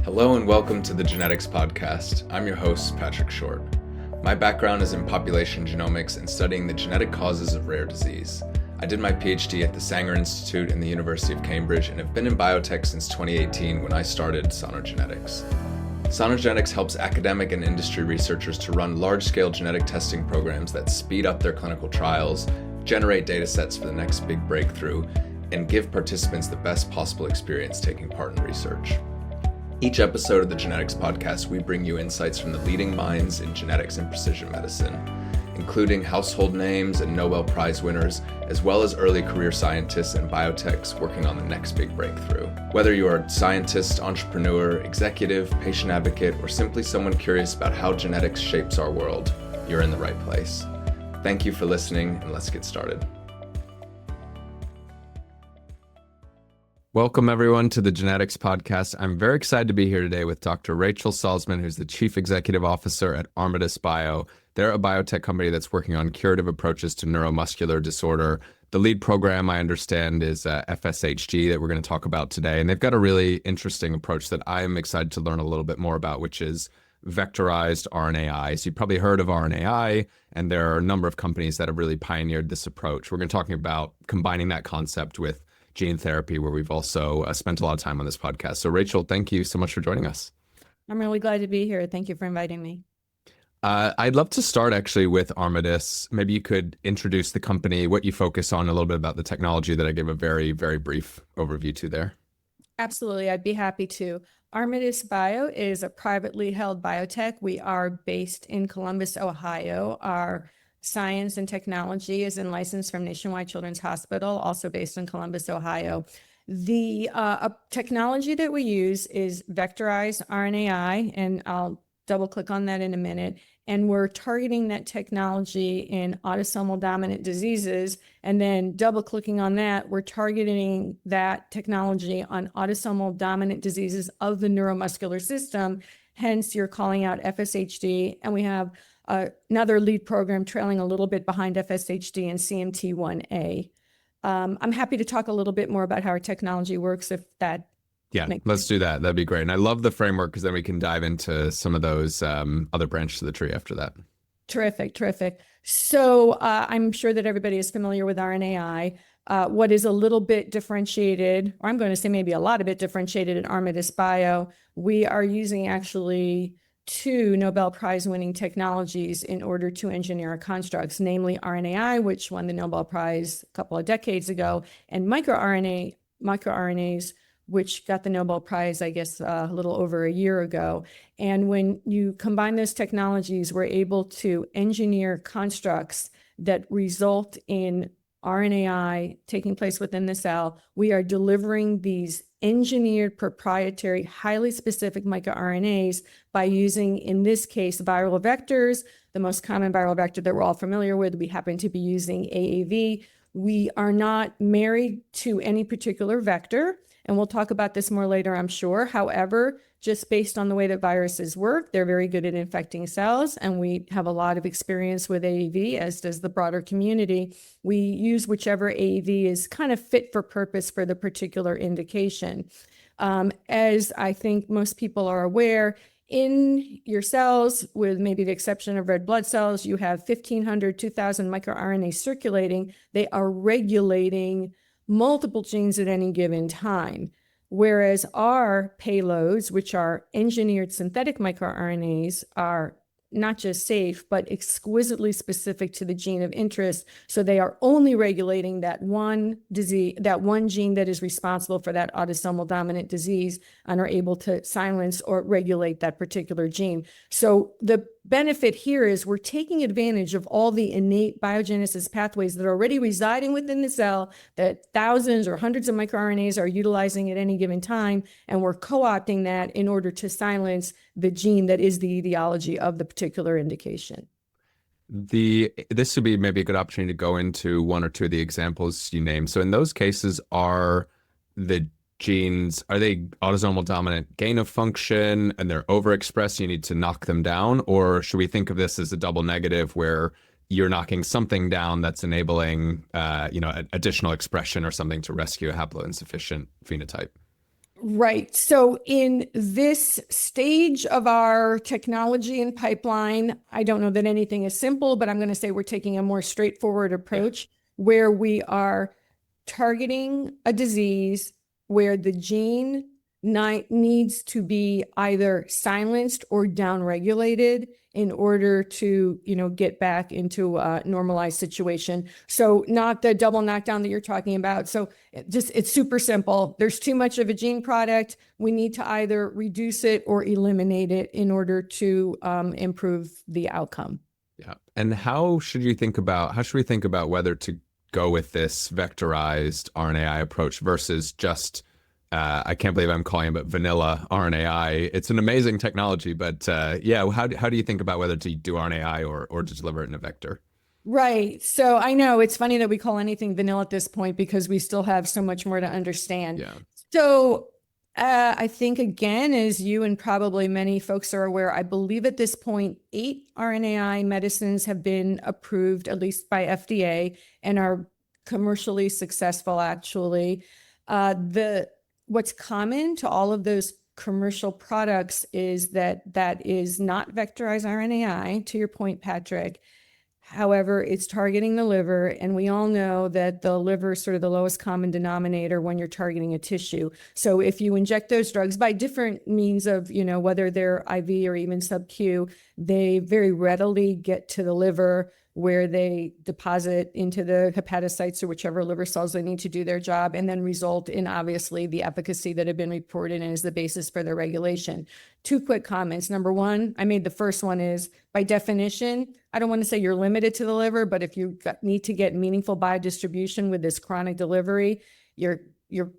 Hello and welcome to the Genetics Podcast. I'm your host, Patrick Short. My background is in population genomics and studying the genetic causes of rare disease. I did my PhD at the Sanger Institute in the University of Cambridge and have been in biotech since 2018 when I started Sonogenetics. Sonogenetics helps academic and industry researchers to run large-scale genetic testing programs that speed up their clinical trials, generate data sets for the next big breakthrough, and give participants the best possible experience taking part in research. Each episode of the Genetics Podcast, we bring you insights from the leading minds in genetics and precision medicine, including household names and Nobel Prize winners, as well as early career scientists and biotechs working on the next big breakthrough. Whether you are a scientist, entrepreneur, executive, patient advocate, or simply someone curious about how genetics shapes our world, you're in the right place. Thank you for listening, and let's get started. Welcome, everyone, to the Genetics Podcast. I'm very excited to be here today with Dr. Rachel Salzman, who's the Chief Executive Officer at Armatus Bio. They're a biotech company that's working on curative approaches to neuromuscular disorder. The lead program, I understand, is FSHD that we're going to talk about today. And they've got a really interesting approach that I'm excited to learn a little bit more about, which is Vectorized RNAi. So you've probably heard of RNAi, and there are a number of companies that have really pioneered this approach. We're going to be talking about combining that concept with gene therapy, where we've also spent a lot of time on this podcast. So Rachel, thank you so much for joining us. I'm really glad to be here. Thank you for inviting me. I'd love to start actually with Armatus. Maybe you could introduce the company, what you focus on, a little bit about the technology that I gave a very, very brief overview to there. Absolutely. I'd be happy to. Armatus Bio is a privately held biotech. We are based in Columbus, Ohio. Our science and technology is in license from Nationwide Children's Hospital, also based in Columbus, Ohio. The technology that we use is vectorized RNAi, and I'll double click on that in a minute. And we're targeting that technology in autosomal dominant diseases. And then double clicking on that, we're targeting that technology on autosomal dominant diseases of the neuromuscular system. Hence, you're calling out FSHD. And we have another lead program trailing a little bit behind FSHD and CMT1A. I'm happy to talk a little bit more about how our technology works if that let's do that. That'd be great. And I love the framework because then we can dive into some of those other branches of the tree after that. Terrific. So I'm sure that everybody is familiar with RNAi. What is a little bit differentiated, or I'm going to say maybe a lot of it differentiated at Armatus Bio, we are using actually two Nobel Prize winning technologies in order to engineer our constructs, namely RNAi, which won the Nobel Prize a couple of decades ago, and microRNAs, which got the Nobel Prize, I guess, a little over a year ago. And when you combine those technologies, we're able to engineer constructs that result in RNAi taking place within the cell. We are delivering these engineered, proprietary, highly specific microRNAs by using, in this case, viral vectors, the most common viral vector that we're all familiar with. We happen to be using AAV. We are not married to any particular vector, and we'll talk about this more later, I'm sure. However, just based on the way that viruses work, they're very good at infecting cells, and we have a lot of experience with AAV, as does the broader community. We use whichever AAV is kind of fit for purpose for the particular indication. As I think most people are aware, in your cells, with maybe the exception of red blood cells, you have 1,500, 2,000 microRNAs circulating. They are regulating multiple genes at any given time. Whereas our payloads, which are engineered synthetic microRNAs, are not just safe, but exquisitely specific to the gene of interest. So they are only regulating that one disease, that one gene that is responsible for that autosomal dominant disease, and are able to silence or regulate that particular gene. So the benefit here is we're taking advantage of all the innate biogenesis pathways that are already residing within the cell, that thousands or hundreds of microRNAs are utilizing at any given time, and we're co-opting that in order to silence the gene that is the etiology of the particular indication. This would be maybe a good opportunity to go into one or two of the examples you named. So in those cases, are the genes, are they autosomal dominant gain of function and they're overexpressed, you need to knock them down? Or should we think of this as a double negative where you're knocking something down that's enabling additional expression or something to rescue a haploinsufficient phenotype? Right. So in this stage of our technology and pipeline, I don't know that anything is simple, but I'm going to say we're taking a more straightforward approach where we are targeting a disease where the gene needs to be either silenced or downregulated in order to, get back into a normalized situation. So not the double knockdown that you're talking about. So it's super simple. There's too much of a gene product. We need to either reduce it or eliminate it in order to improve the outcome. Yeah. And how should we think about whether to go with this vectorized RNAi approach versus just I can't believe I'm calling it vanilla RNAi. It's an amazing technology, but how do you think about whether to do RNAi or to deliver it in a vector? Right. So I know it's funny that we call anything vanilla at this point because we still have so much more to understand. Yeah. So I think, again, as you and probably many folks are aware, I believe at this point, 8 RNAi medicines have been approved, at least by FDA, and are commercially successful, actually. What's common to all of those commercial products is that is not vectorized RNAi, to your point, Patrick. However, it's targeting the liver, and we all know that the liver is sort of the lowest common denominator when you're targeting a tissue. So if you inject those drugs by different means of, whether they're IV or even sub-Q, they very readily get to the liver where they deposit into the hepatocytes or whichever liver cells they need to do their job, and then result in obviously the efficacy that had been reported and is the basis for their regulation. 2 quick comments. Number one, I made the first one is, by definition, I don't want to say you're limited to the liver, but if you need to get meaningful biodistribution with this chronic delivery, you're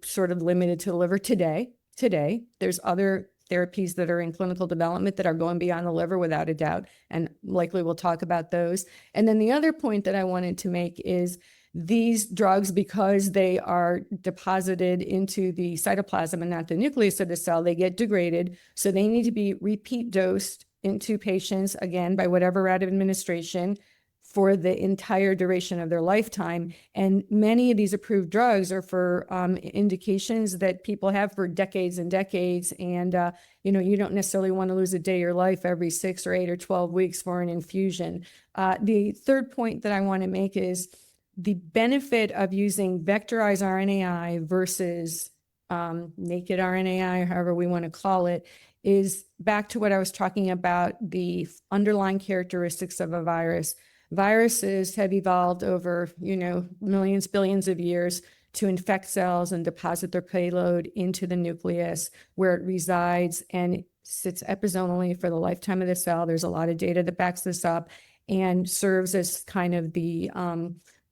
sort of limited to the liver today. There's other therapies that are in clinical development that are going beyond the liver without a doubt, and likely we'll talk about those. And then the other point that I wanted to make is these drugs, because they are deposited into the cytoplasm and not the nucleus of the cell, they get degraded. So they need to be repeat dosed into patients, again, by whatever route of administration, for the entire duration of their lifetime. And many of these approved drugs are for indications that people have for decades and decades. And, you don't necessarily want to lose a day of your life every 6 or 8 or 12 weeks for an infusion. The third point that I want to make is the benefit of using vectorized RNAi versus naked RNAi, however we want to call it, is back to what I was talking about, the underlying characteristics of a virus. Viruses have evolved over, millions, billions of years to infect cells and deposit their payload into the nucleus where it resides and sits episomally for the lifetime of the cell. There's a lot of data that backs this up and serves as kind of the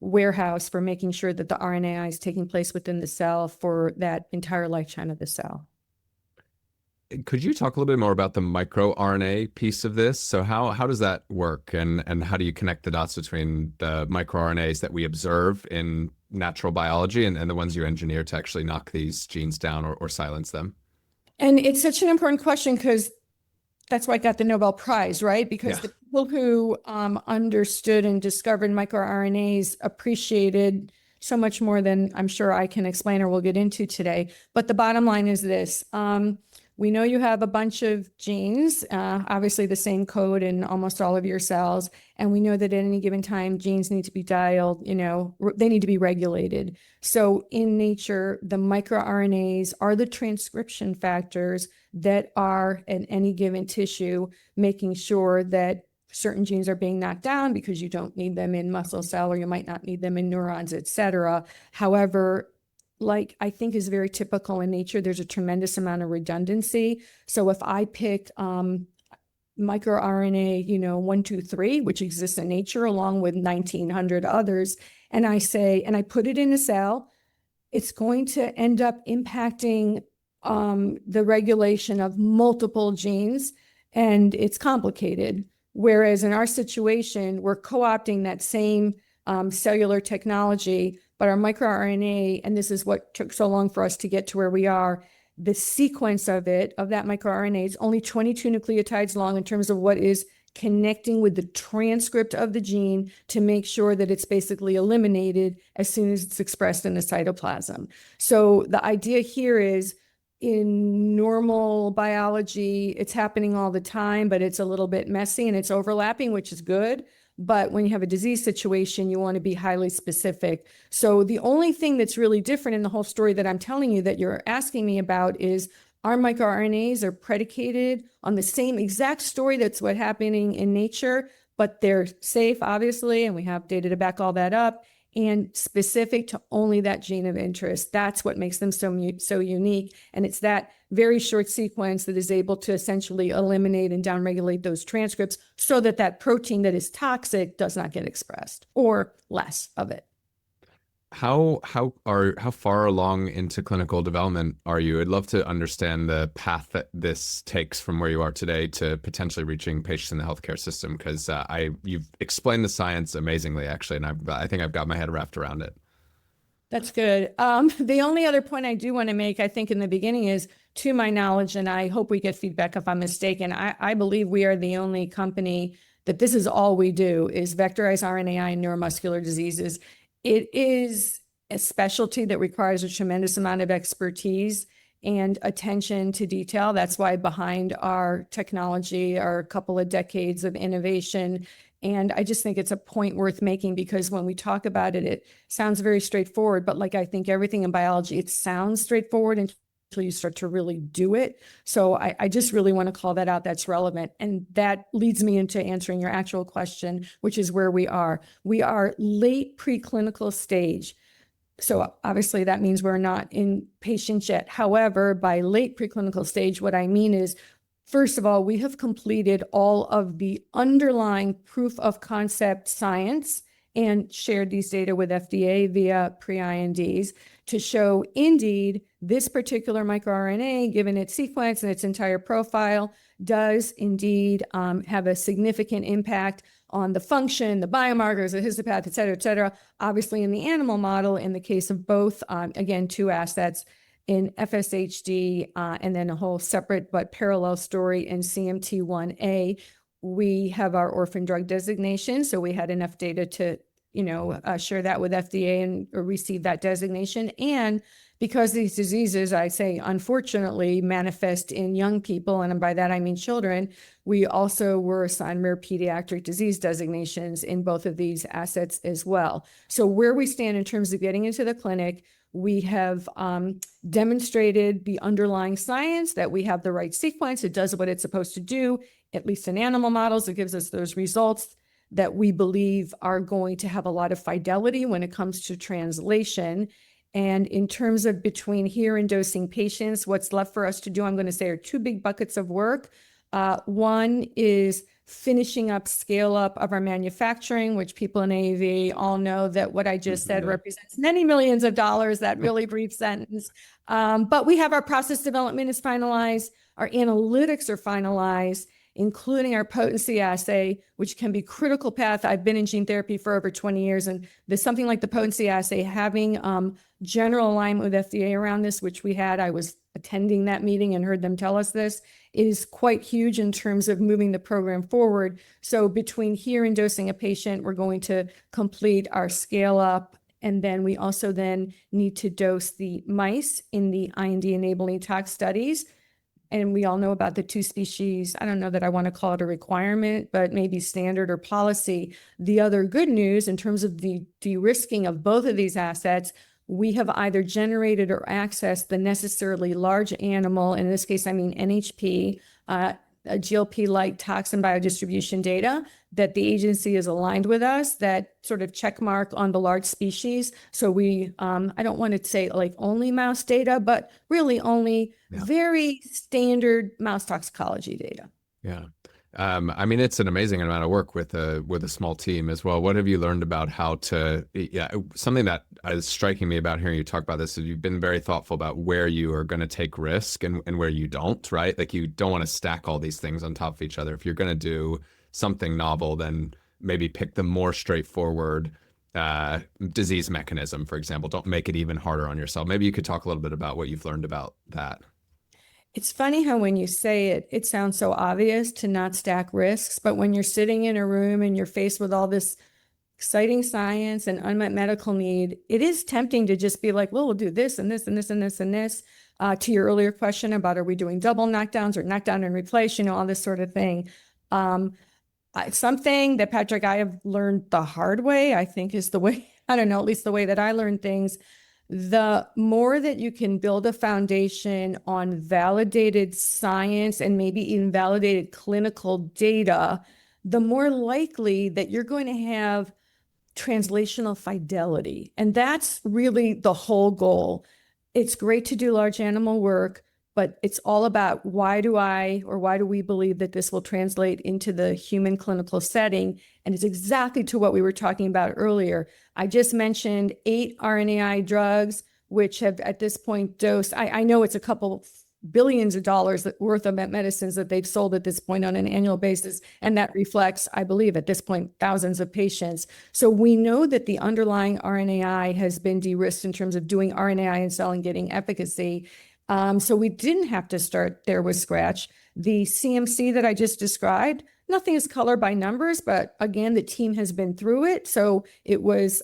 warehouse for making sure that the RNAi is taking place within the cell for that entire lifetime of the cell. Could you talk a little bit more about the microRNA piece of this? So how does that work, and how do you connect the dots between the microRNAs that we observe in natural biology and the ones you engineer to actually knock these genes down or silence them? And it's such an important question because that's why I got the Nobel Prize, right? Because the people who understood and discovered microRNAs appreciated so much more than I'm sure I can explain or we'll get into today. But the bottom line is this. We know you have a bunch of genes, obviously the same code in almost all of your cells. And we know that at any given time, genes need to be dialed, they need to be regulated. So in nature, the microRNAs are the transcription factors that are in any given tissue, making sure that certain genes are being knocked down because you don't need them in muscle cell, or you might not need them in neurons, et cetera. However, like I think is very typical in nature, there's a tremendous amount of redundancy. So if I pick microRNA, 123, which exists in nature along with 1900 others, and I put it in a cell, it's going to end up impacting the regulation of multiple genes, and it's complicated. Whereas in our situation, we're co-opting that same cellular technology, but our microRNA, and this is what took so long for us to get to where we are, the sequence of that microRNA is only 22 nucleotides long in terms of what is connecting with the transcript of the gene to make sure that it's basically eliminated as soon as it's expressed in the cytoplasm. So the idea here is in normal biology, it's happening all the time, but it's a little bit messy and it's overlapping, which is good. But when you have a disease situation, you want to be highly specific. So the only thing that's really different in the whole story that I'm telling you that you're asking me about is our microRNAs are predicated on the same exact story that's what's happening in nature, but they're safe, obviously, and we have data to back all that up, and specific to only that gene of interest. That's what makes them so unique. And it's that very short sequence that is able to essentially eliminate and downregulate those transcripts so that that protein that is toxic does not get expressed, or less of it. How far along into clinical development are you? I'd love to understand the path that this takes from where you are today to potentially reaching patients in the healthcare system, because you've explained the science amazingly, actually, and I think I've got my head wrapped around it. That's good. The only other point I do want to make, I think in the beginning, is, to my knowledge, and I hope we get feedback if I'm mistaken, I believe we are the only company that this is all we do, is vectorized RNAi in neuromuscular diseases. It is a specialty that requires a tremendous amount of expertise and attention to detail. That's why behind our technology are a couple of decades of innovation. And I just think it's a point worth making, because when we talk about it, it sounds very straightforward. But like I think everything in biology, it sounds straightforward until you start to really do it. So I just really want to call that out. That's relevant. And that leads me into answering your actual question, which is where we are. We are late preclinical stage. So obviously that means we're not in patients yet. However, by late preclinical stage, what I mean is, first of all, we have completed all of the underlying proof of concept science and shared these data with FDA via pre-INDs to show, indeed, this particular microRNA, given its sequence and its entire profile, does indeed have a significant impact on the function, the biomarkers, the histopath, et cetera, obviously in the animal model, in the case of both, again, two assets, in FSHD, and then a whole separate but parallel story in CMT1A. We have our orphan drug designation, so we had enough data to, share that with FDA and receive that designation. And because these diseases, I say, unfortunately, manifest in young people, and by that I mean children, we also were assigned rare pediatric disease designations in both of these assets as well. So where we stand in terms of getting into the clinic, we have demonstrated the underlying science, that we have the right sequence. It does what it's supposed to do, at least in animal models. It gives us those results that we believe are going to have a lot of fidelity when it comes to translation. And in terms of between here and dosing patients, what's left for us to do, I'm going to say, are two big buckets of work. One is finishing up scale up of our manufacturing, which people in AAV all know that what I just said represents many millions of dollars, that really brief sentence. But we have our process development is finalized, our analytics are finalized, including our potency assay, which can be critical path. I've been in gene therapy for over 20 years, and there's something like the potency assay, having general alignment with FDA around this, which we had. I was attending that meeting and heard them tell us this, is quite huge in terms of moving the program forward. So between here and dosing a patient, we're going to complete our scale up. And then we also then need to dose the mice in the IND enabling tox studies. And we all know about the two species. I don't know that I want to call it a requirement, but maybe standard or policy. The other good news in terms of the de-risking of both of these assets, we have either generated or accessed the necessarily large animal, in this case, I mean NHP, a GLP-like toxin biodistribution data, that the agency is aligned with us, that sort of check mark on the large species. So we, I don't want to say like only mouse data, but really only very standard mouse toxicology data. Yeah. I mean, it's an amazing amount of work with a small team as well. What have you learned about how to, something that is striking me about hearing you talk about this is you've been very thoughtful about where you are going to take risk and where you don't, right? Like you don't want to stack all these things on top of each other. If you're going to do something novel, then maybe pick the more straightforward disease mechanism, for example. Don't make it even harder on yourself. Maybe you could talk a little bit about what you've learned about that. It's funny how when you say it, it sounds so obvious to not stack risks, but when you're sitting in a room and you're faced with all this exciting science and unmet medical need, it is tempting to just be like, well, we'll do this and this and this and this and this. To your earlier question about are we doing double knockdowns or knockdown and replace, all this sort of thing. Something that, Patrick, I have learned the hard way, I think is the way, I don't know, at least the way that I learn things. The more that you can build a foundation on validated science and maybe even validated clinical data, the more likely that you're going to have translational fidelity. And that's really the whole goal. It's great to do large animal work, but it's all about why do we believe that this will translate into the human clinical setting? And it's exactly to what we were talking about earlier. I just mentioned 8 RNAi drugs, which have at this point dosed, I know it's a couple billions of dollars worth of medicines that they've sold at this point on an annual basis. And that reflects, I believe, at this point, thousands of patients. So we know that the underlying RNAi has been de-risked in terms of doing RNAi in cell and getting efficacy. So we didn't have to start there with scratch. The CMC that I just described, nothing is color by numbers, but again, the team has been through it. So it was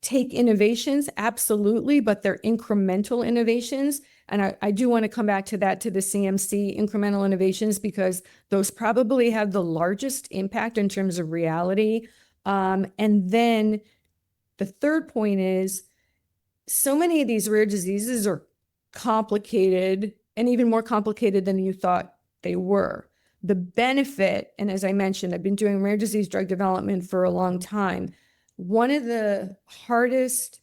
take innovations, absolutely, but they're incremental innovations. And I do want to come back to that, to the CMC incremental innovations, because those probably have the largest impact in terms of reality. And then the third point is, so many of these rare diseases are complicated and even more complicated than you thought they were. The benefit, and as I mentioned, I've been doing rare disease drug development for a long time. One of the hardest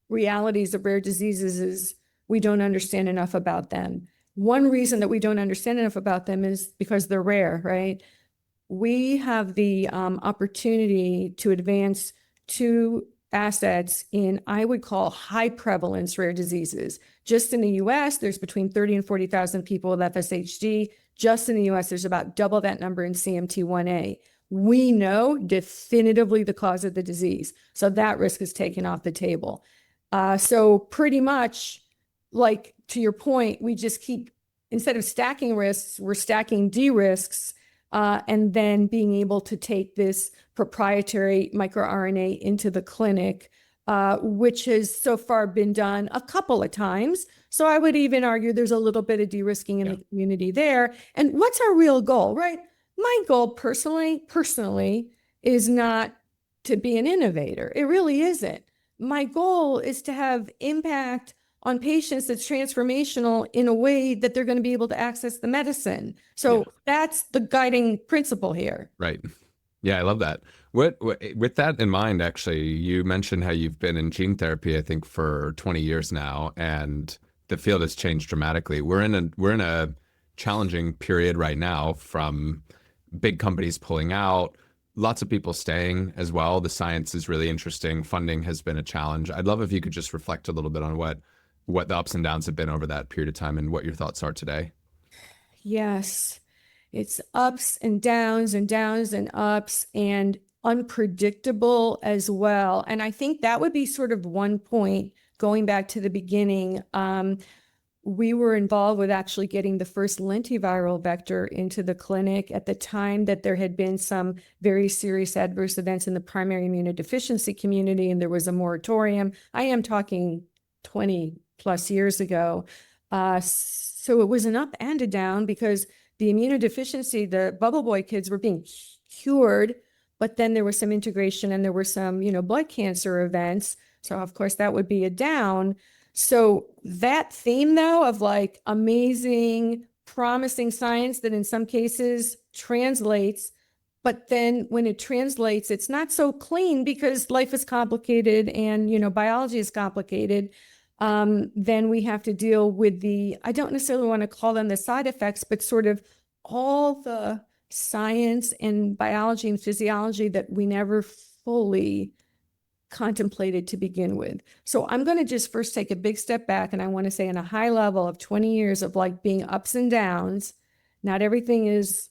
realities of rare diseases is we don't understand enough about them. One reason that we don't understand enough about them is because they're rare, right? We have the opportunity to advance 2 assets in, I would call, high prevalence rare diseases. Just in the US, there's between 30 and 40,000 people with FSHD. Just in the US, there's about double that number in CMT1A. We know definitively the cause of the disease. So that risk is taken off the table. So pretty much, like to your point, we just keep, instead of stacking risks, we're stacking de-risks, and then being able to take this proprietary microRNA into the clinic, which has so far been done a couple of times. So I would even argue there's a little bit of de-risking in the community there. And what's our real goal, right? My goal personally is not to be an innovator. It really isn't. My goal is to have impact on patients that's transformational in a way that they're going to be able to access the medicine. So that's the guiding principle here. Right. Yeah, I love that. With that in mind, actually, you mentioned how you've been in gene therapy, I think, for 20 years now, and the field has changed dramatically. We're in a challenging period right now, from big companies pulling out, lots of people staying as well. The science is really interesting. Funding has been a challenge. I'd love if you could just reflect a little bit on what the ups and downs have been over that period of time and what your thoughts are today. Yes, it's ups and downs and downs and ups and unpredictable as well. And I think that would be sort of one point going back to the beginning. We were involved with actually getting the first lentiviral vector into the clinic at the time that there had been some very serious adverse events in the primary immunodeficiency community, and there was a moratorium. I am talking 20 plus years ago. So it was an up and a down, because the immunodeficiency, the bubble boy kids were being cured, but then there was some integration and there were some, blood cancer events. So of course that would be a down. So that theme, though, of like amazing, promising science that in some cases translates, but then when it translates, it's not so clean because life is complicated and, biology is complicated. Then we have to deal with I don't necessarily want to call them the side effects, but sort of all the science and biology and physiology that we never fully contemplated to begin with. So I'm going to just first take a big step back, and I want to say, in a high level of 20 years of like being ups and downs, not everything is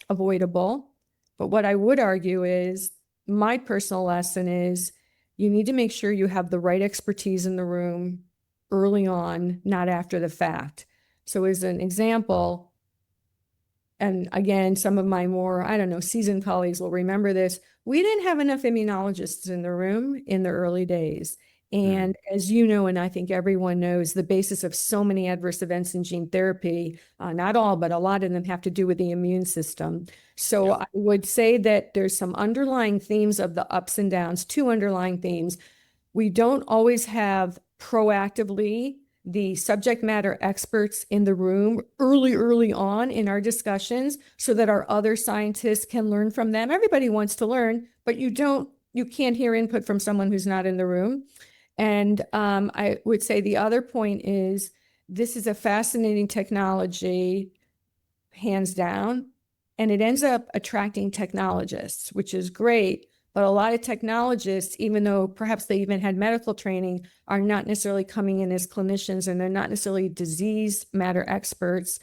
avoidable. But what I would argue is, my personal lesson is, you need to make sure you have the right expertise in the room early on, not after the fact. So as an example, and again, some of my more, seasoned colleagues will remember this, we didn't have enough immunologists in the room in the early days. And as you know, and I think everyone knows, the basis of so many adverse events in gene therapy, not all, but a lot of them have to do with the immune system. So I would say that there's some underlying themes of the ups and downs, two underlying themes. We don't always have proactively the subject matter experts in the room early on in our discussions so that our other scientists can learn from them. Everybody wants to learn, but you can't hear input from someone who's not in the room. And I would say the other point is this is a fascinating technology, hands down, and it ends up attracting technologists, which is great. But a lot of technologists, even though perhaps they even had medical training, are not necessarily coming in as clinicians, and they're not necessarily disease matter experts.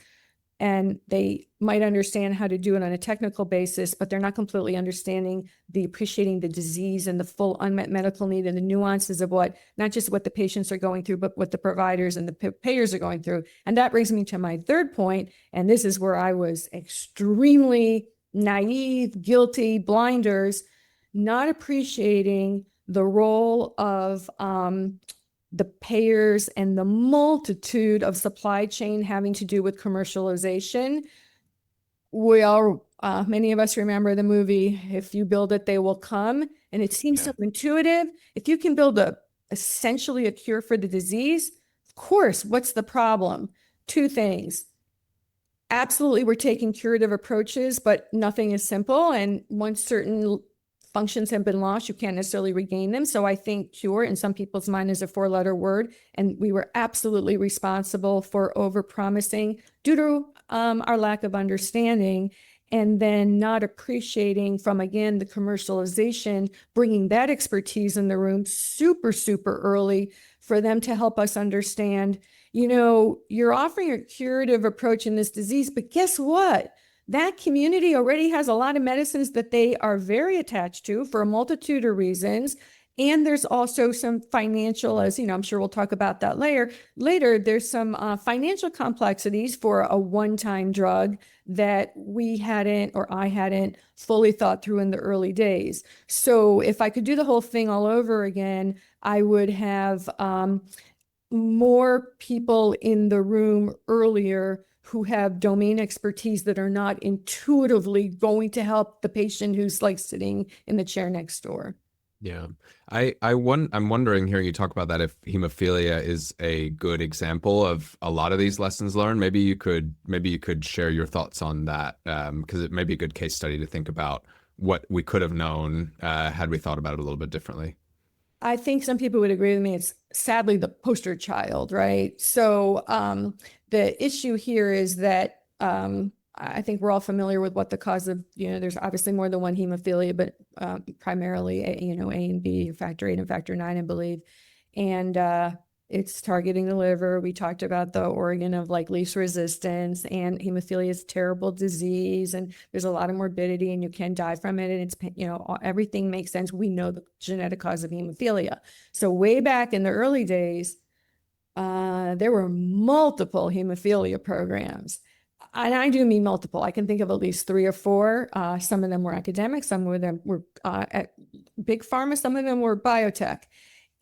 And they might understand how to do it on a technical basis, but they're not completely appreciating the disease and the full unmet medical need and the nuances of not just what the patients are going through, but what the providers and the payers are going through. And that brings me to my third point. And this is where I was extremely naive, guilty, blinders, not appreciating the role of the payers and the multitude of supply chain having to do with commercialization. We all, many of us remember the movie, If You Build It, They Will Come. And it seems so intuitive. If you can build essentially a cure for the disease, of course, what's the problem? Two things. Absolutely, we're taking curative approaches, but nothing is simple. And once certain functions have been lost, you can't necessarily regain them. So I think cure in some people's mind is a four-letter word. And we were absolutely responsible for over-promising due to our lack of understanding, and then not appreciating from, again, the commercialization, bringing that expertise in the room super, super early for them to help us understand, you're offering a curative approach in this disease, but guess what? That community already has a lot of medicines that they are very attached to for a multitude of reasons. And there's also some financial, as I'm sure we'll talk about that later, there's some financial complexities for a one-time drug that I hadn't fully thought through in the early days. So if I could do the whole thing all over again, I would have more people in the room earlier who have domain expertise that are not intuitively going to help the patient who's like sitting in the chair next door. Yeah. I'm wondering, hearing you talk about that, if hemophilia is a good example of a lot of these lessons learned. Maybe you could share your thoughts on that, because it may be a good case study to think about what we could have known had we thought about it a little bit differently. I think some people would agree with me. It's sadly the poster child, right? So the issue here is that I think we're all familiar with what the cause of, there's obviously more than one hemophilia, but primarily, A and B, factor 8 and factor 9, I believe. And it's targeting the liver. We talked about the organ of like least resistance, and hemophilia is a terrible disease, and there's a lot of morbidity, and you can die from it. And it's, everything makes sense. We know the genetic cause of hemophilia. So way back in the early days, there were multiple hemophilia programs. And I do mean multiple. I can think of at least 3 or 4. Some of them were academic, some of them were at big pharma, some of them were biotech.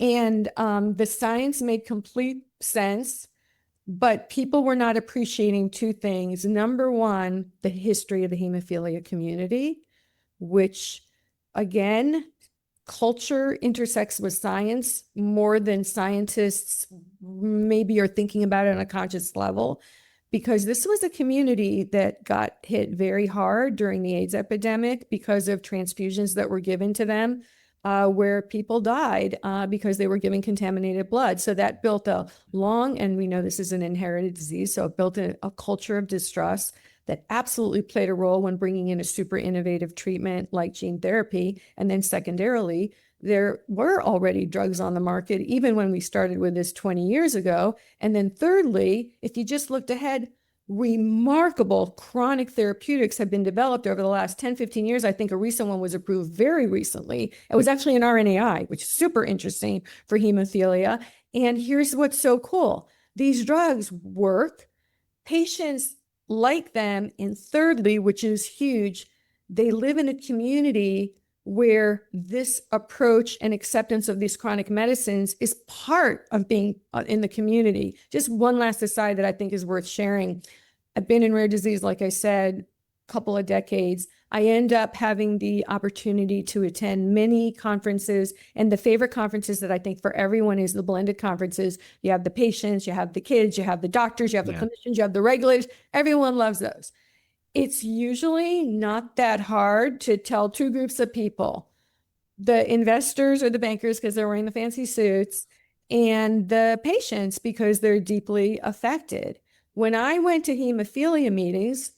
And the science made complete sense, but people were not appreciating two things. Number one, the history of the hemophilia community, which, again, culture intersects with science more than scientists maybe are thinking about it on a conscious level, because this was a community that got hit very hard during the AIDS epidemic because of transfusions that were given to them, where people died because they were giving contaminated blood. So that built a long, and we know this is an inherited disease, so it built a culture of distrust that absolutely played a role when bringing in a super innovative treatment like gene therapy. And then secondarily, there were already drugs on the market, even when we started with this 20 years ago. And then thirdly, if you just looked ahead, remarkable chronic therapeutics have been developed over the last 10, 15 years. I think a recent one was approved very recently. It was actually an RNAi, which is super interesting for hemophilia. And here's what's so cool. These drugs work. Patients like them. And thirdly, which is huge, they live in a community where this approach and acceptance of these chronic medicines is part of being in the community. Just one last aside that I think is worth sharing. I've been in rare disease, like I said, a couple of decades. I end up having the opportunity to attend many conferences, and the favorite conferences that I think for everyone is the blended conferences. You have the patients, you have the kids, you have the doctors, you have the clinicians, you have the regulators. Everyone loves those. It's usually not that hard to tell two groups of people, the investors or the bankers because they're wearing the fancy suits, and the patients because they're deeply affected. When I went to hemophilia meetings,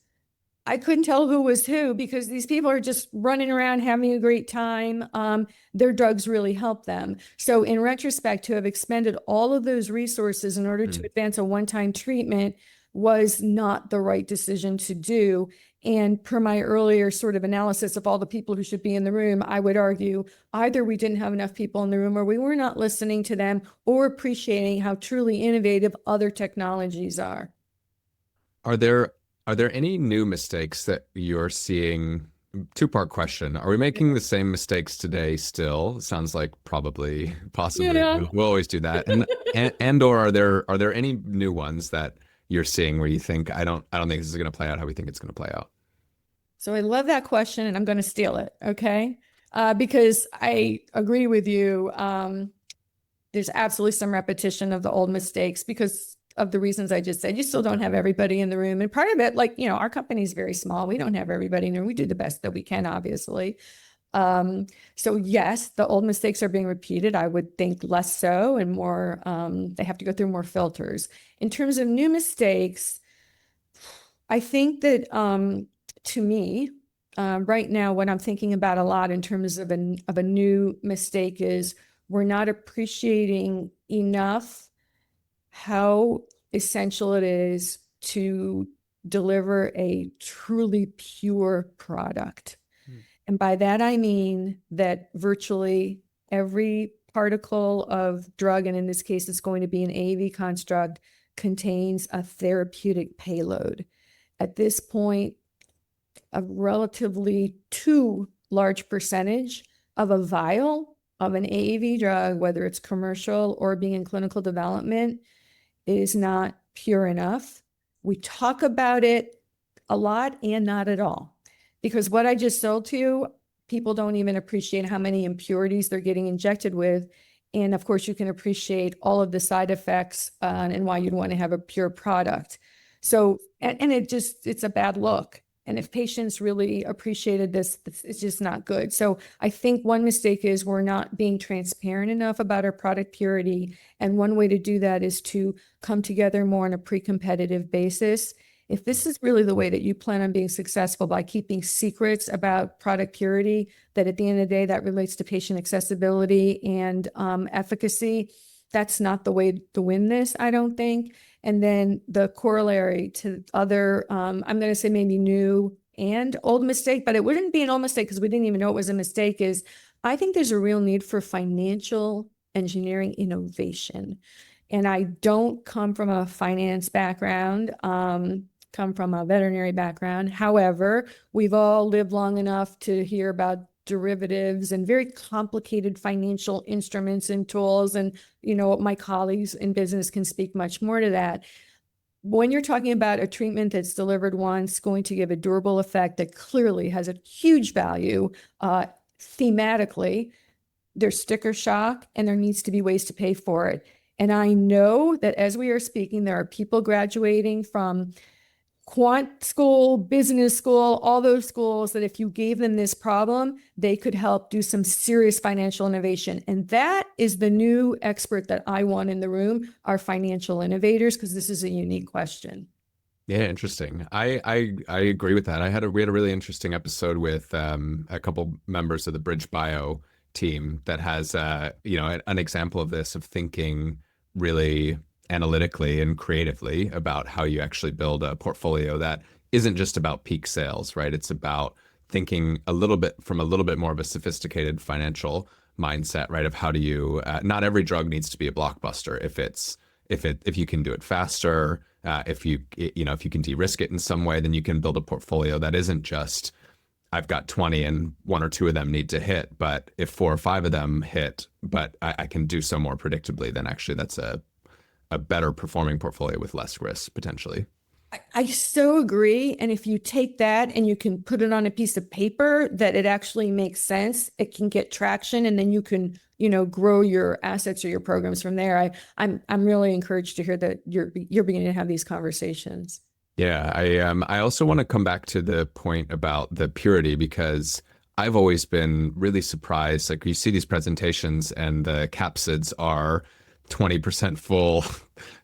I couldn't tell who was who because these people are just running around having a great time. Their drugs really help them. So in retrospect, to have expended all of those resources in order to advance a one-time treatment was not the right decision to do. And per my earlier sort of analysis of all the people who should be in the room, I would argue either we didn't have enough people in the room or we were not listening to them or appreciating how truly innovative other technologies are. Are there any new mistakes that you're seeing? Two-part question. Are we making the same mistakes today still? Sounds like probably, possibly. Yeah. We'll always do that. And or are there any new ones that you're seeing where you think, I don't think this is going to play out how we think it's going to play out? So I love that question and I'm going to steal it. Okay. Because I agree with you. There's absolutely some repetition of the old mistakes because of the reasons I just said. You still don't have everybody in the room. And part of it, like, our company is very small. We don't have everybody in there. We do the best that we can, obviously. So yes, the old mistakes are being repeated. I would think less so and more, they have to go through more filters. In terms of new mistakes, I think that to me, right now, what I'm thinking about a lot in terms of a new mistake is we're not appreciating enough how essential it is to deliver a truly pure product. And by that, I mean that virtually every particle of drug, and in this case, it's going to be an AAV construct, contains a therapeutic payload. At this point, a relatively too large percentage of a vial of an AAV drug, whether it's commercial or being in clinical development, is not pure enough. We talk about it a lot and not at all. Because what I just sold to you, people don't even appreciate how many impurities they're getting injected with. And of course, you can appreciate all of the side effects and why you'd want to have a pure product. So, and it's a bad look. And if patients really appreciated this, it's just not good. So I think one mistake is we're not being transparent enough about our product purity. And one way to do that is to come together more on a pre-competitive basis. If this is really the way that you plan on being successful by keeping secrets about product purity, that at the end of the day, that relates to patient accessibility and efficacy, that's not the way to win this, I don't think. And then the corollary to other, I'm going to say maybe new and old mistake, but it wouldn't be an old mistake because we didn't even know it was a mistake, is I think there's a real need for financial engineering innovation. And I don't come from a finance background, come from a veterinary background. However, we've all lived long enough to hear about derivatives and very complicated financial instruments and tools. And, my colleagues in business can speak much more to that. When you're talking about a treatment that's delivered once, going to give a durable effect that clearly has a huge value thematically, there's sticker shock and there needs to be ways to pay for it. And I know that as we are speaking, there are people graduating from quant school, business school, all those schools that if you gave them this problem, they could help do some serious financial innovation. And that is the new expert that I want in the room, are financial innovators, because this is a unique question. Yeah, interesting. I agree with that. We had a really interesting episode with a couple members of the Bridge Bio team that has an example of this, of thinking really analytically and creatively about how you actually build a portfolio that isn't just about peak sales, right? It's about thinking a little bit more of a sophisticated financial mindset, right? Of how do you, not every drug needs to be a blockbuster. If you can do it faster, if you can de-risk it in some way, then you can build a portfolio that isn't just I've got 20 and one or two of them need to hit, but if four or five of them hit, but I can do so more predictably, then actually that's a better performing portfolio with less risk potentially. I so agree. And if you take that and you can put it on a piece of paper that it actually makes sense, it can get traction, and then you can, grow your assets or your programs from there. I'm really encouraged to hear that you're beginning to have these conversations. Yeah, I also want to come back to the point about the purity because I've always been really surprised. Like you see these presentations and the capsids are 20% full,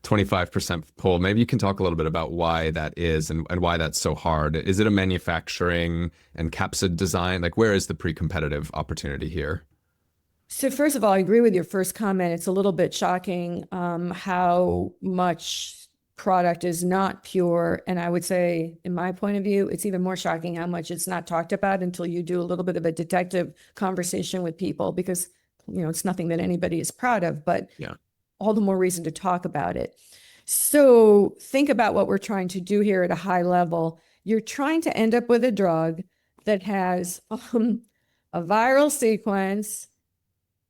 25% full. Maybe you can talk a little bit about why that is and why that's so hard. Is it a manufacturing and capsid design? Like where is the pre-competitive opportunity here? So first of all, I agree with your first comment. It's a little bit shocking how much product is not pure. And I would say, in my point of view, it's even more shocking how much it's not talked about until you do a little bit of a detective conversation with people, because, it's nothing that anybody is proud of, but Yeah. all the more reason to talk about it. So think about what we're trying to do here at a high level. You're trying to end up with a drug that has a viral sequence,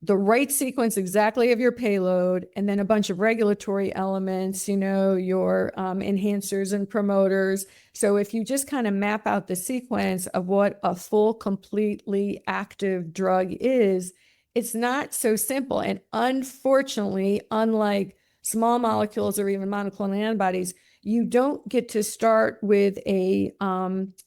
the right sequence exactly of your payload, and then a bunch of regulatory elements, your enhancers and promoters. So if you just kind of map out the sequence of what a full, completely active drug is, it's not so simple. And unfortunately, unlike small molecules or even monoclonal antibodies, you don't get to start with a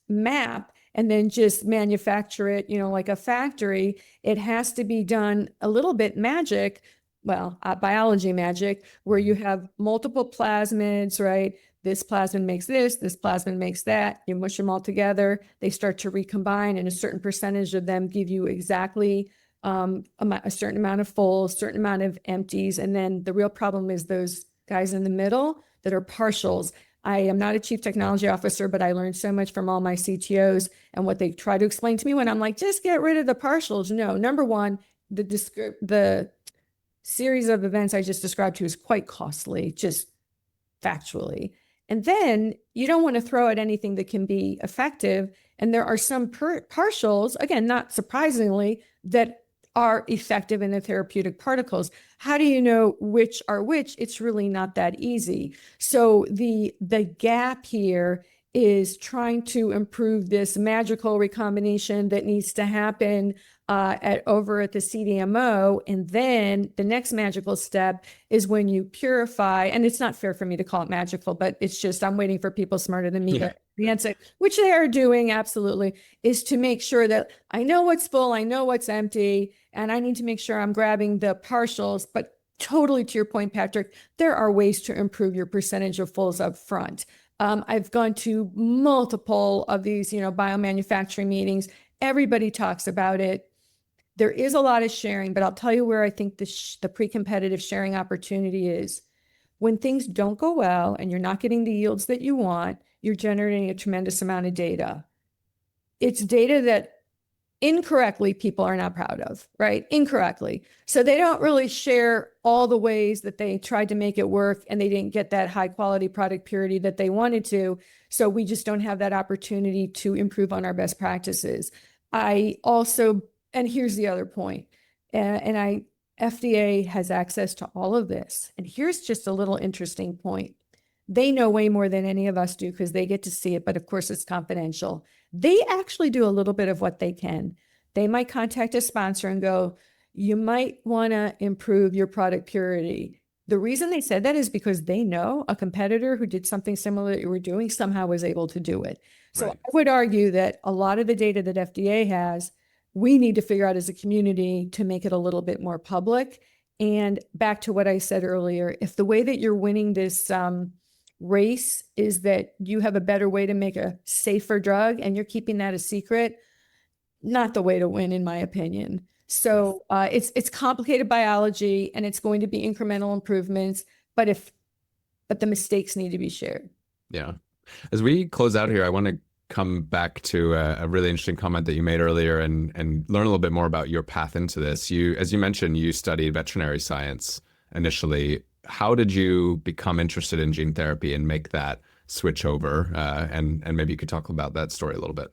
map and then just manufacture it, like a factory. It has to be done a little bit magic, biology magic, where you have multiple plasmids, right? This plasmid makes this plasmid makes that. You mush them all together. They start to recombine, and a certain percentage of them give you exactly a certain amount of fulls, certain amount of empties. And then the real problem is those guys in the middle that are partials. I am not a chief technology officer, but I learned so much from all my CTOs and what they try to explain to me when I'm like, just get rid of the partials. No, number one, the series of events I just described to you is quite costly, just factually. And then you don't want to throw at anything that can be effective. And there are some partials, again, not surprisingly, that are effective in the therapeutic particles. How do you know which are which? It's really not that easy. So the gap here is trying to improve this magical recombination that needs to happen over at the CDMO. And then the next magical step is when you purify, and it's not fair for me to call it magical, but it's just, I'm waiting for people smarter than me to answer, which they are doing, absolutely, is to make sure that I know what's full, I know what's empty, and I need to make sure I'm grabbing the partials. But totally to your point, Patrick, there are ways to improve your percentage of fulls up front. I've gone to multiple of these, biomanufacturing meetings. Everybody talks about it. There is a lot of sharing, but I'll tell you where I think the pre-competitive sharing opportunity is. When things don't go well and you're not getting the yields that you want, you're generating a tremendous amount of data. It's data that incorrectly people are not proud of, right? Incorrectly. So they don't really share all the ways that they tried to make it work and they didn't get that high quality product purity that they wanted to. So we just don't have that opportunity to improve on our best practices. And here's the other point, FDA has access to all of this. And here's just a little interesting point. They know way more than any of us do because they get to see it, but of course it's confidential. They actually do a little bit of what they can. They might contact a sponsor and go, you might want to improve your product purity. The reason they said that is because they know a competitor who did something similar that you were doing somehow was able to do it. So right. I would argue that a lot of the data that FDA has, we need to figure out as a community to make it a little bit more public. And back to what I said earlier, if the way that you're winning this race is that you have a better way to make a safer drug and you're keeping that a secret, not the way to win, in my opinion. So it's complicated biology and it's going to be incremental improvements, but the mistakes need to be shared. Yeah. As we close out here, I want to come back to a really interesting comment that you made earlier and learn a little bit more about your path into this. As you mentioned, you studied veterinary science initially. How did you become interested in gene therapy and make that switch over? And maybe you could talk about that story a little bit.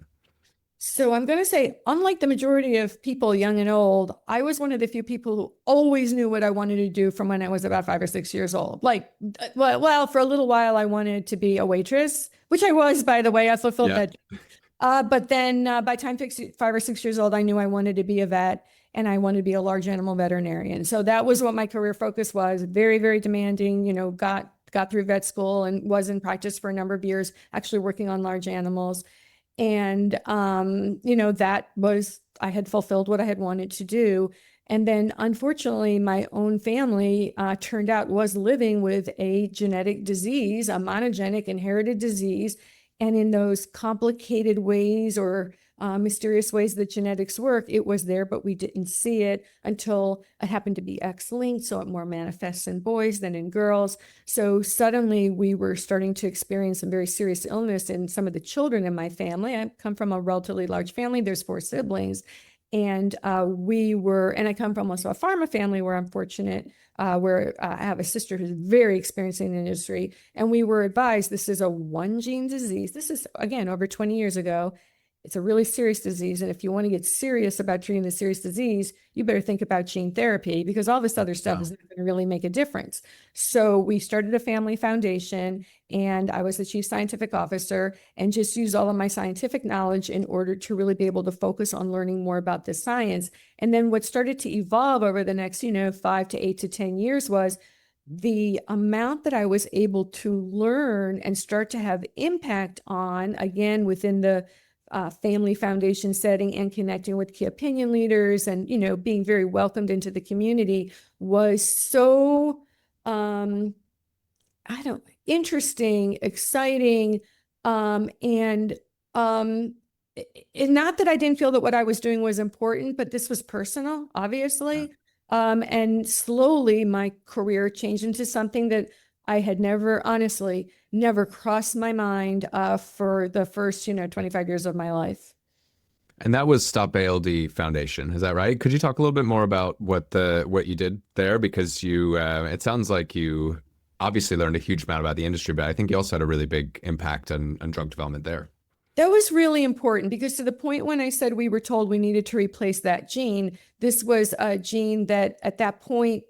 So I'm going to say, unlike the majority of people, young and old, I was one of the few people who always knew what I wanted to do from when I was about 5 or 6 years old. Like, well, for a little while, I wanted to be a waitress, which I was, by the way. I fulfilled Yeah. that. But then by time 5 or 6 years old, I knew I wanted to be a vet and I wanted to be a large animal veterinarian. So that was what my career focus was. Very, very demanding, got through vet school and was in practice for a number of years, actually working on large animals. And, I had fulfilled what I had wanted to do. And then, unfortunately, my own family turned out was living with a genetic disease, a monogenic inherited disease. And in those complicated ways or mysterious ways that genetics work, it was there, but we didn't see it until it happened to be X-linked. So it more manifests in boys than in girls. So suddenly we were starting to experience some very serious illness in some of the children in my family. I come from a relatively large family. There's 4 siblings. And I come from also a pharma family where I'm fortunate, where I have a sister who's very experienced in the industry. And we were advised this is a 1 gene disease. This is, again, over 20 years ago. It's a really serious disease. And if you want to get serious about treating the serious disease, you better think about gene therapy because all this other stuff is not going to really make a difference. So we started a family foundation and I was the chief scientific officer and just used all of my scientific knowledge in order to really be able to focus on learning more about this science. And then what started to evolve over the next, 5 to 8 to 10 years was the amount that I was able to learn and start to have impact on, again, within the family foundation setting and connecting with key opinion leaders and, being very welcomed into the community was so, interesting, exciting. And not that I didn't feel that what I was doing was important, but this was personal, obviously. And slowly my career changed into something that I had honestly, never crossed my mind for the first, 25 years of my life. And that was Stop ALD Foundation, is that right? Could you talk a little bit more about what you did there? Because it sounds like you obviously learned a huge amount about the industry, but I think you also had a really big impact on drug development there. That was really important because to the point when I said we were told we needed to replace that gene, this was a gene that at that point,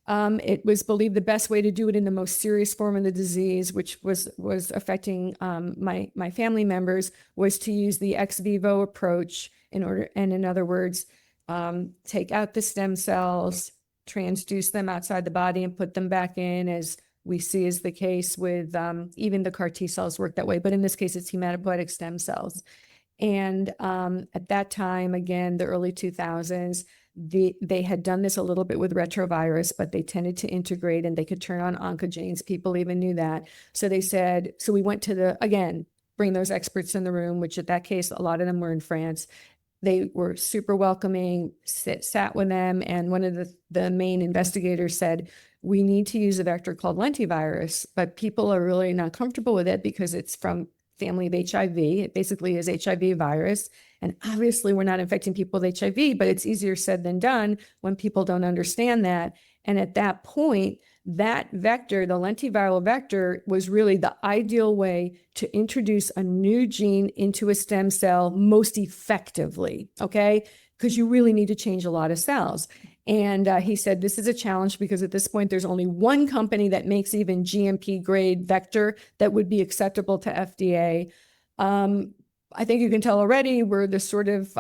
it was believed the best way to do it in the most serious form of the disease, which was affecting my family members, was to use the ex vivo approach in other words, take out the stem cells, transduce them outside the body and put them back in, as we see is the case with even the CAR T cells work that way. But in this case, it's hematopoietic stem cells. And at that time, again, the early 2000s, they had done this a little bit with retrovirus, but they tended to integrate and they could turn on oncogenes. People even knew that. So they said, so we went to bring those experts in the room, which at that case, a lot of them were in France. They were super welcoming, sat with them. And one of the main investigators said, we need to use a vector called lentivirus, but people are really not comfortable with it because it's from family of HIV. It basically is HIV virus. And obviously we're not infecting people with HIV, but it's easier said than done when people don't understand that. And at that point, that vector, the lentiviral vector, was really the ideal way to introduce a new gene into a stem cell most effectively, okay? Because you really need to change a lot of cells. And he said, this is a challenge because at this point, there's only one company that makes even GMP grade vector that would be acceptable to FDA. I think you can tell already we're the sort of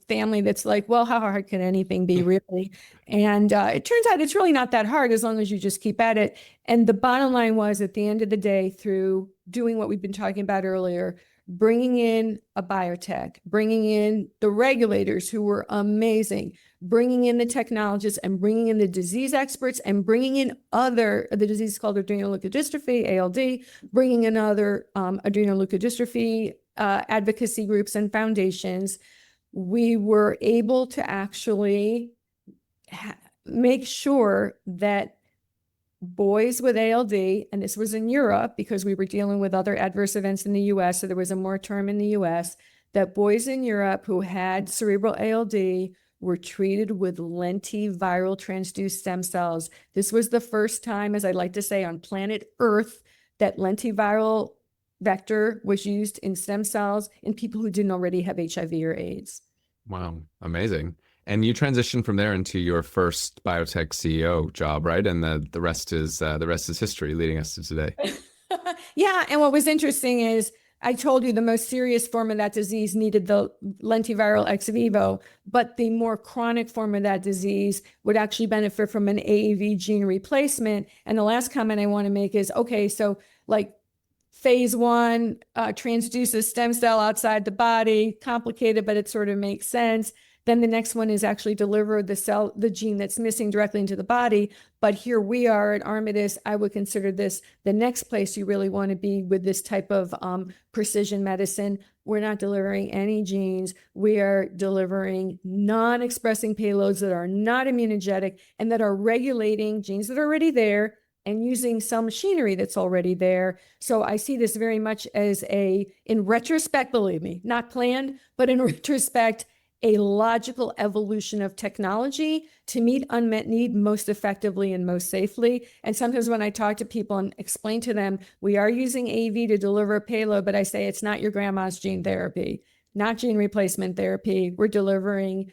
family that's like, well, how hard can anything be really? And it turns out it's really not that hard as long as you just keep at it. And the bottom line was at the end of the day, through doing what we've been talking about earlier, bringing in a biotech, bringing in the regulators who were amazing, bringing in the technologists and bringing in the disease experts and bringing in the disease called adrenoleukodystrophy, ALD, bringing in other adrenoleukodystrophy advocacy groups and foundations, we were able to actually make sure that boys with ALD, and this was in Europe because we were dealing with other adverse events in the US, so there was a moratorium in the US, that boys in Europe who had cerebral ALD were treated with lentiviral transduced stem cells. This was the first time, as I like to say, on planet Earth that lentiviral vector was used in stem cells in people who didn't already have HIV or AIDS. Wow, amazing. And you transitioned from there into your first biotech CEO job, right? And the rest is history, leading us to today. Yeah, and what was interesting is I told you the most serious form of that disease needed the lentiviral ex vivo, but the more chronic form of that disease would actually benefit from an AAV gene replacement. And the last comment I want to make is, okay, so like phase one, transduce a stem cell outside the body, complicated, but it sort of makes sense. Then the next one is actually deliver the gene that's missing directly into the body. But here we are at Armatus. I would consider this the next place you really want to be with this type of precision medicine. We're not delivering any genes. We are delivering non-expressing payloads that are not immunogenic and that are regulating genes that are already there and using some machinery that's already there. So I see this very much as in retrospect, believe me, not planned, but in retrospect, a logical evolution of technology to meet unmet need most effectively and most safely. And sometimes when I talk to people and explain to them, we are using AAV to deliver a payload, but I say it's not your grandma's gene therapy, not gene replacement therapy. We're delivering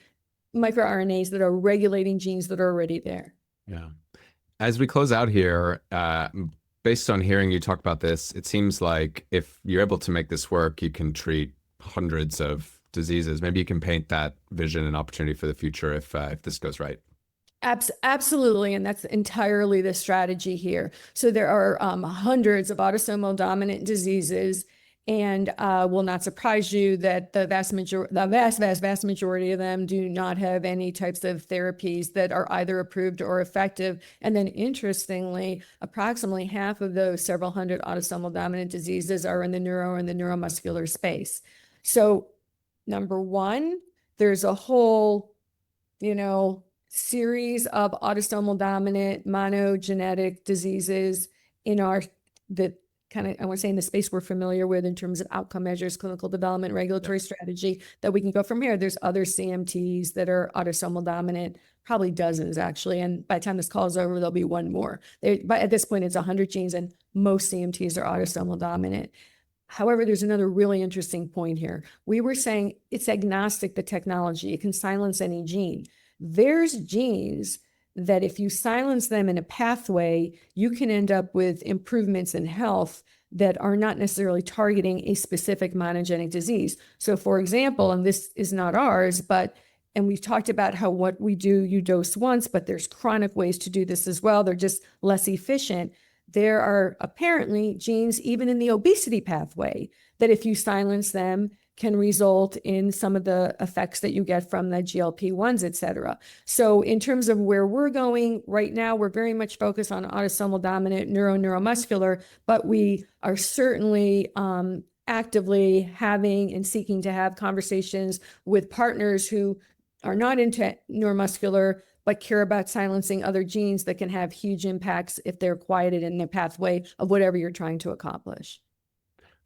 microRNAs that are regulating genes that are already there. Yeah. As we close out here, based on hearing you talk about this, it seems like if you're able to make this work, you can treat hundreds of diseases. Maybe you can paint that vision and opportunity for the future if this goes right. Absolutely. And that's entirely the strategy here. So there are hundreds of autosomal dominant diseases, and will not surprise you that the vast majority of them do not have any types of therapies that are either approved or effective. And then interestingly, approximately half of those several hundred autosomal dominant diseases are in the neuro and the neuromuscular space. So number one, there's a whole, series of autosomal dominant monogenetic diseases in I want to say in the space we're familiar with in terms of outcome measures, clinical development, regulatory strategy, that we can go from here. There's other CMTs that are autosomal dominant, probably dozens actually. And by the time this call is over, there'll be one more. But at this point, it's 100 genes and most CMTs are autosomal dominant. However, there's another really interesting point here. We were saying it's agnostic, the technology. It can silence any gene. There's genes that if you silence them in a pathway, you can end up with improvements in health that are not necessarily targeting a specific monogenic disease. So for example, and this is not ours, and we've talked about how what we do, you dose once, but there's chronic ways to do this as well. They're just less efficient. There are apparently genes, even in the obesity pathway, that if you silence them, can result in some of the effects that you get from the GLP-1s, et cetera. So in terms of where we're going right now, we're very much focused on autosomal dominant neuromuscular, but we are certainly actively having and seeking to have conversations with partners who are not into neuromuscular, but care about silencing other genes that can have huge impacts if they're quieted in the pathway of whatever you're trying to accomplish.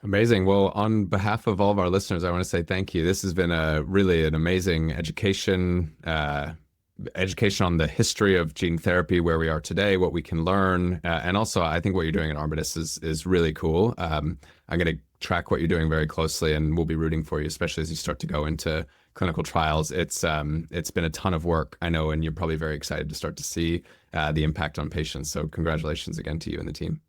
Amazing. Well, on behalf of all of our listeners, I want to say thank you. This has been really an amazing education on the history of gene therapy, where we are today, what we can learn. And also, I think what you're doing at Armatus is really cool. I'm going to track what you're doing very closely, and we'll be rooting for you, especially as you start to go into clinical trials. It's been a ton of work, I know, and you're probably very excited to start to see the impact on patients. So congratulations again to you and the team.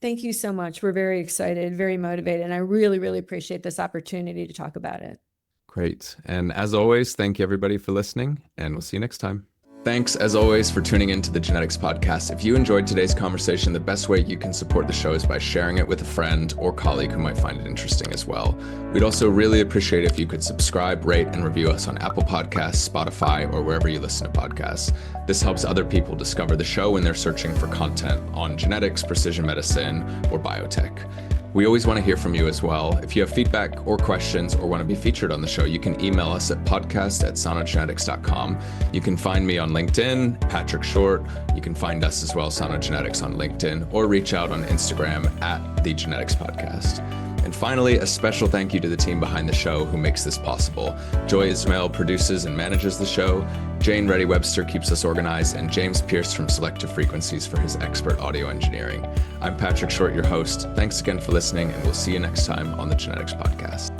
Thank you so much. We're very excited, very motivated, and I really, really appreciate this opportunity to talk about it. Great. And as always, thank you everybody for listening, and we'll see you next time. Thanks, as always, for tuning into the Genetics Podcast. If you enjoyed today's conversation, the best way you can support the show is by sharing it with a friend or colleague who might find it interesting as well. We'd also really appreciate if you could subscribe, rate, and review us on Apple Podcasts, Spotify, or wherever you listen to podcasts. This helps other people discover the show when they're searching for content on genetics, precision medicine, or biotech. We always want to hear from you as well. If you have feedback or questions or want to be featured on the show, you can email us at podcast@sonogenetics.com. You can find me on LinkedIn, Patrick Short. You can find us as well, Sonogenetics, on LinkedIn, or reach out on Instagram at The Genetics Podcast. And finally, a special thank you to the team behind the show who makes this possible. Joy Ismail produces and manages the show. Jane Reddy-Webster keeps us organized, and James Pierce from Selective Frequencies for his expert audio engineering. I'm Patrick Short, your host. Thanks again for listening, and we'll see you next time on the Genetics Podcast.